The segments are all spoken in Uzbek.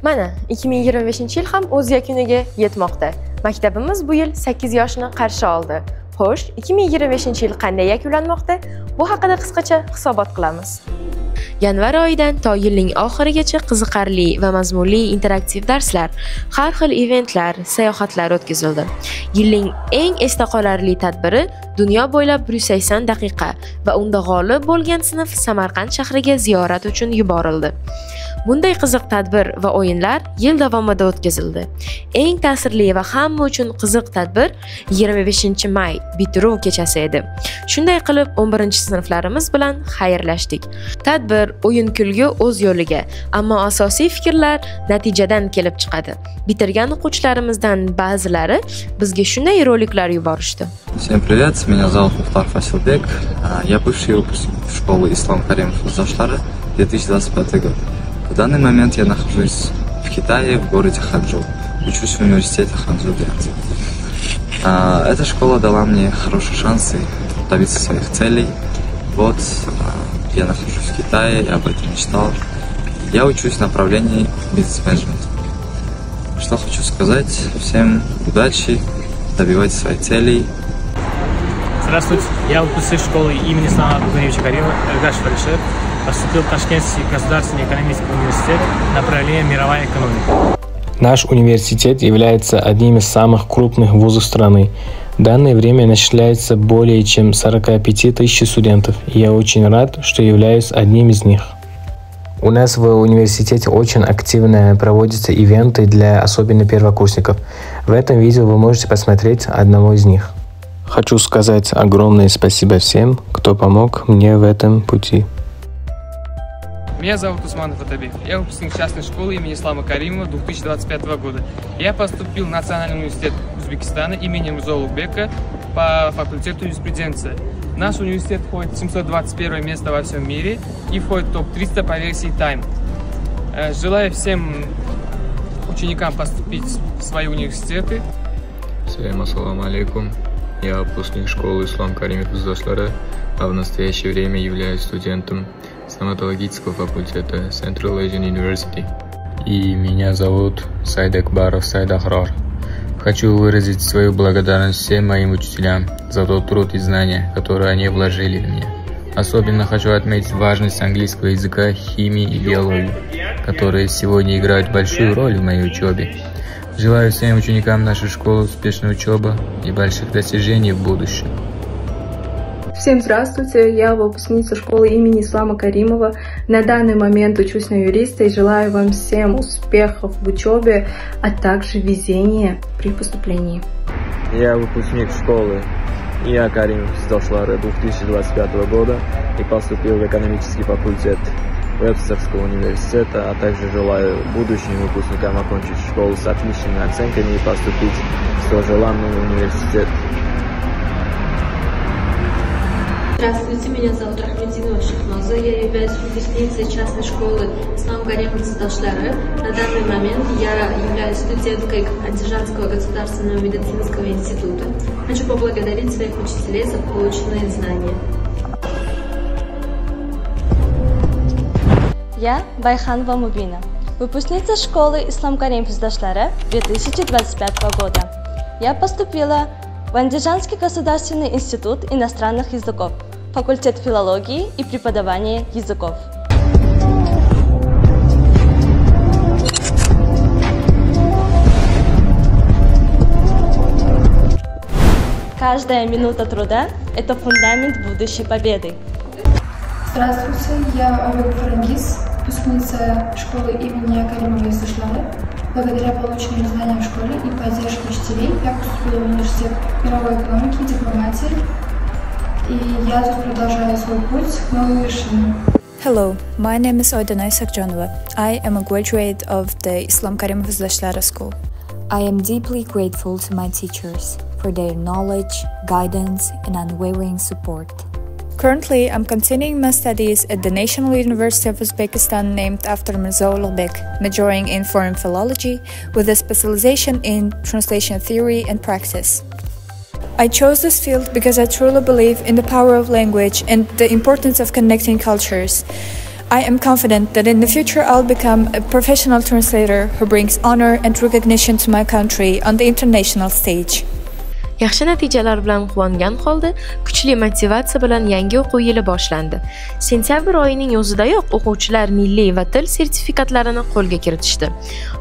Mana 2025-yil ham o'z yakuniga yetmoqda. Maktabimiz bu yil 8 yoshni qarshi oldi. Xo'sh, 2025-yil qanday yakunlanmoqda? Bu haqida qisqacha hisobot qilamiz. Yanvar oyidan to yilning oxirigacha qiziqarli va mazmunli interaktiv darslar, har xil eventlar, sayohatlar o'tkazildi. Yilning eng esda qolarli tadbiri dunyo bo'ylab 180 daqiqa va unda g'olib bo'lgan sinf Samarqand shahriga ziyorat uchun yuborildi. Bunday qiziq tadbir va o'yinlar yil davomida o'tkazildi. Eng ta'sirli va hamma uchun qiziq tadbir 25-may bitiruv kechasi edi. Shunday qilib 11-sinflarimiz bilan xayrlashdik. Tadbir o'yin-kulgi o'z yo'liga, ammo asosiy fikrlar natijadan kelib chiqadi. Bitirgan o'quvchilarimizdan ba'zilari bizga shunday roliklar yuborishdi. Всем привет, меня зовут Мухтар Фасилбек. Я бывший выпускник школы Ислам Каримов Зашлары 2025 год. В данный момент я нахожусь в Китае, в городе Ханчжоу. Учусь в университете Ханчжоу. Эта школа дала мне хорошие шансы добиться своих целей. Вот, я нахожусь в Китае, я об этом мечтал. Я учусь в направлении бизнес-менеджмент. Что хочу сказать, всем удачи, добивайтесь своих целей. Здравствуйте, я выпускник школы имени Ислама Абдулганиевича Каримова, Эргаш Фаришев. Поступил в Ташкентский государственный экономический университет, направление мировая экономика. Наш университет является одним из самых крупных вузов страны. В данное время насчитляется более чем 45 тысяч студентов, и я очень рад, что являюсь одним из них. У нас в университете очень активно проводятся ивенты для особенно первокурсников. В этом видео вы можете посмотреть одного из них. Хочу сказать огромное спасибо всем, кто помог мне в этом пути. Меня зовут Усманов Атабек. Я выпускник частной школы имени Ислама Каримова 2025 года. Я поступил в Национальный университет Узбекистана имени Мирзо Улугбека по факультету юриспруденции. Наш университет входит в 721 место во всем мире и входит в топ-300 по версии Time. Желаю всем ученикам поступить в свои университеты. Всем ассаламу алейкум. Я выпускник школы Ислам Каримов Зашлары, а в настоящее время являюсь студентом стоматологического факультета Central Asian University. И меня зовут Сайд Акбаров Сайд Ахрар. Хочу выразить свою благодарность всем моим учителям за тот труд и знания, которые они вложили в меня. Особенно хочу отметить важность английского языка, химии и биологии, которые сегодня играют большую роль в моей учебе. Желаю всем ученикам нашей школы успешной учебы и больших достижений в будущем. Всем здравствуйте, я выпускница школы имени Ислама Каримова. На данный момент учусь на юриста и желаю вам всем успехов в учебе, а также везения при поступлении. Я выпускник школы Ия Каримов Зашлары 2025 года и поступил в экономический факультет Вебстерского университета, а также желаю будущим выпускникам окончить школу с отличными оценками и поступить в столь желанный университет. Здравствуйте, меня зовут Рахмединова Шахноза, я являюсь выпускницей частной школы Ислам Каримов Зашлары. На данный момент я являюсь студенткой Андижанского государственного медицинского института. Хочу поблагодарить своих учителей за полученные знания. Я Байханова Мубина, выпускница школы Ислам Каримов Зашлары 2025 года. Я поступила в Андижанский государственный институт иностранных языков, факультет филологии и преподавания языков. Каждая минута труда – это фундамент будущей победы. Здравствуйте, я Овег Фарангиз, выпускница школы имени Каримова Зашлары. Благодаря полученным знаниям в школе и поддержке учителей я поступила в университет мировой экономики и дипломатии. И я тут продолжаю свой путь к новым вершинам. Hello, my name is Oydanay Sakjanova. I am a graduate of the Islam Karimov Zashlara School. I am deeply grateful to my teachers for their knowledge, guidance, and unwavering support. Currently, I'm continuing my studies at the National University of Uzbekistan named after Mirzo Ulugбек, majoring in foreign philology with a specialization in translation theory and practice. I chose this field because I truly believe in the power of language and the importance of connecting cultures. I am confident that in the future I'll become a professional translator who brings honor and recognition to my country on the international stage. Yaxshi natijalar bilan quvongan holda kuchli motivatsiya bilan yangi o'quv yili boshlandi. Sentyabr oyining o'zidayoq o'quvchilar milliy va til sertifikatlarini qo'lga kiritishdi.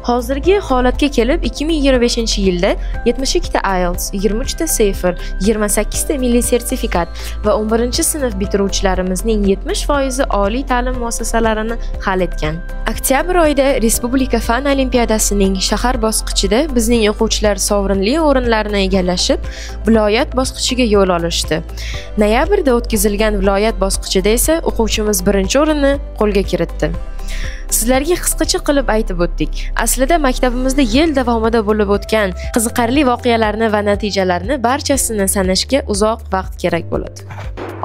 Hozirgi holatga kelib 2025-yilda 72 ta IELTS, 23 ta TOEFL, 28 ta milliy sertifikat va 11-sinf bitiruvchilarimizning 70% oliy ta'lim muassasalarini hal etgan. Oktyabr oyida Respublika fan olimpiadasining shahar bosqichida bizning o'quvchilar sovrinli o'rinlarni egallashib, viloyat bosqichiga yo'l olishdi. Noyabrda o'tkazilgan viloyat bosqichida esa o'quvchimiz birinchi o'rinni qo'lga kiritdi. Sizlarga qisqacha qilib aytib o'tdik. Aslida maktabimizda yil davomida bo'lib o'tgan qiziqarli voqealarni va natijalarni barchasini sanashga uzoq vaqt kerak bo'ladi.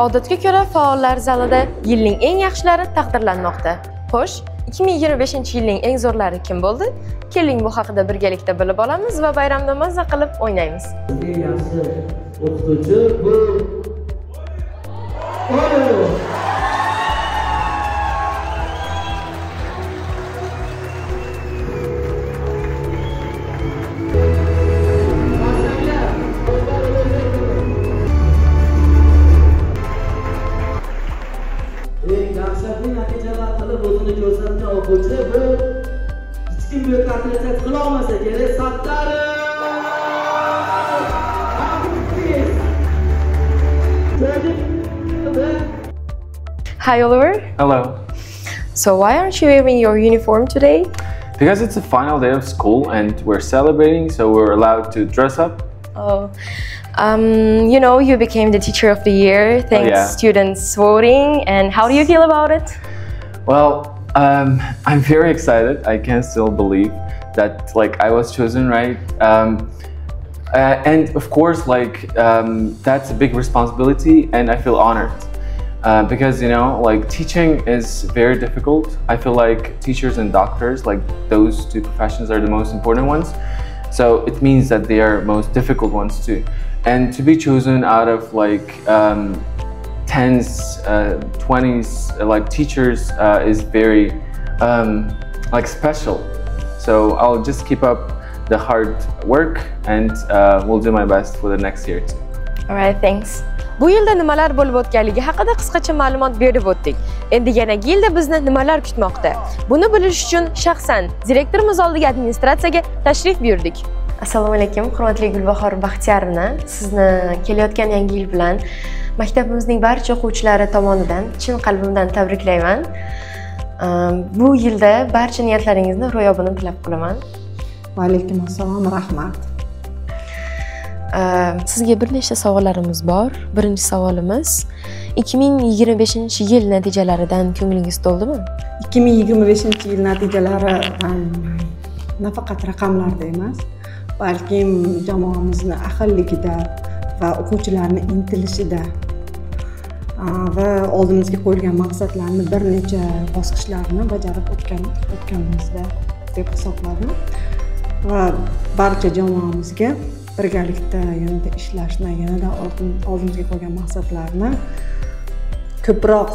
Odatga ko'ra faollar zalida yilning eng yaxshilari taqdirlanmoqda. Xo'sh, 2025-yilning eng zo'rlari kim bo'ldi? Keling bu haqida birgalikda bilib olamiz va bayramda mazza qilib o'ynaymiz. Eng yaxshi o'qituvchi bu dahshatli natijalar qilib o'zini ko'rsatgan o'quvchi bu hech kim bu qattiqlik qila olmasa kerak. Sattarov! Hi Oliver. Hello. So why aren't you wearing your uniform today? Because it's the final day of school and we're celebrating, so we're allowed to dress up. Oh. You know, you became the teacher of the year thanks students voting, and how do you feel about it? Well, I'm very excited. I can't still believe that I was chosen, right? And of course that's a big responsibility and I feel honored. Because teaching is very difficult. I feel like teachers and doctors, those two professions are the most important ones. So it means that they are most difficult ones too. And to be chosen out of 10s, 20s teachers is very special. So I'll just keep up the hard work and we'll do my best for the next year too. All right, thanks. Bu yilda nimalar bo'lib o'tganligi haqida qisqacha ma'lumot berib o'tdik. Endi yangi yilda bizni nimalar kutmoqda? Buni bilish uchun shaxsan direktorimiz oldiga administratsiyaga tashrif buyurdik. Assalomu alaykum, hurmatli Gulbahor Baxtiyorovna. Sizni kelayotgan yangi yil bilan maktabimizning barcha o'quvchilari tomonidan chin qalbimdan tabriklayman. Bu yilda barcha niyatlaringizni ro'yobini tilab qolaman. Va alaykum assalom, rahmat. Sizga bir nechta savollarimiz bor. Birinchi savolimiz 2025-yil natijalaridan ko'nglingiz to'ldimi? 2025-yil natijalari nafaqat raqamlarda emas, balkim jamoamizni ahilligida va o'quvchilarning intilishida va oldimizga qo'yilgan maqsadlarni bir necha bosqichlarni bajarib o'tganimizda deb hisobladim va barcha jamoamizga birgalikda yanada ishlashni, yanada oldimizga qo'ygan maqsadlarni ko'proq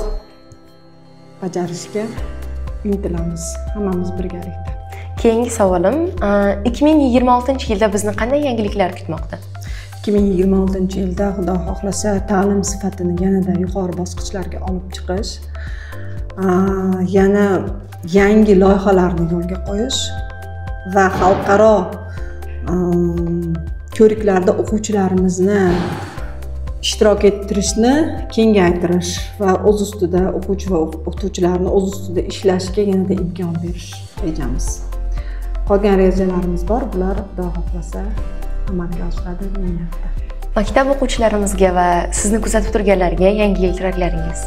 bajarishga intilamiz hammamiz birgalikda. Keyingi savolim, 2026-yilda bizni qanday yangiliklar kutmoqda? 2026-yilda Xudo xohlasa ta'lim sifatini yanada yuqori bosqichlarga olib chiqish, yana yangi loyihalarni yo'lga qo'yish va xalqaro ko'riklarda o'quvchilarimizni ishtirok ettirishni kengaytirish va o'z ustida o'quvchi va o'qituvchilarni o'z ustida ishlashga yanada imkon berish rejamiz. Qolgan rejalarimiz bor, bular Xudo xohlasa amalga oshiradi niyatda. Maktab o'quvchilarimizga va sizni kuzatib turganlarga yangi yil tilaklaringiz.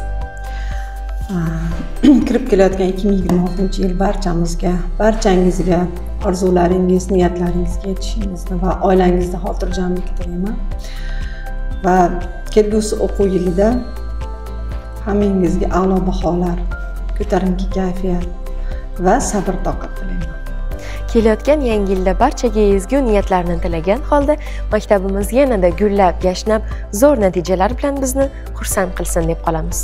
Kirib kelayotgan 2026-yil barchamizga, barchangizga orzularingiz, niyatlaringizga yetishingizni va oilangizda xotirjamlik tilayman. Va kelgusi o'quv yilida hammangizga a'lo baholar, ko'tarinki kayfiyat va sabr toqat tilayman. Kelayotgan yangi yilda barchaga ezgu niyatlarni tilagan holda maktabimiz yanada gullab, yashnab, zo'r natijalar bilan bizni xursand qilsin deb qolamiz.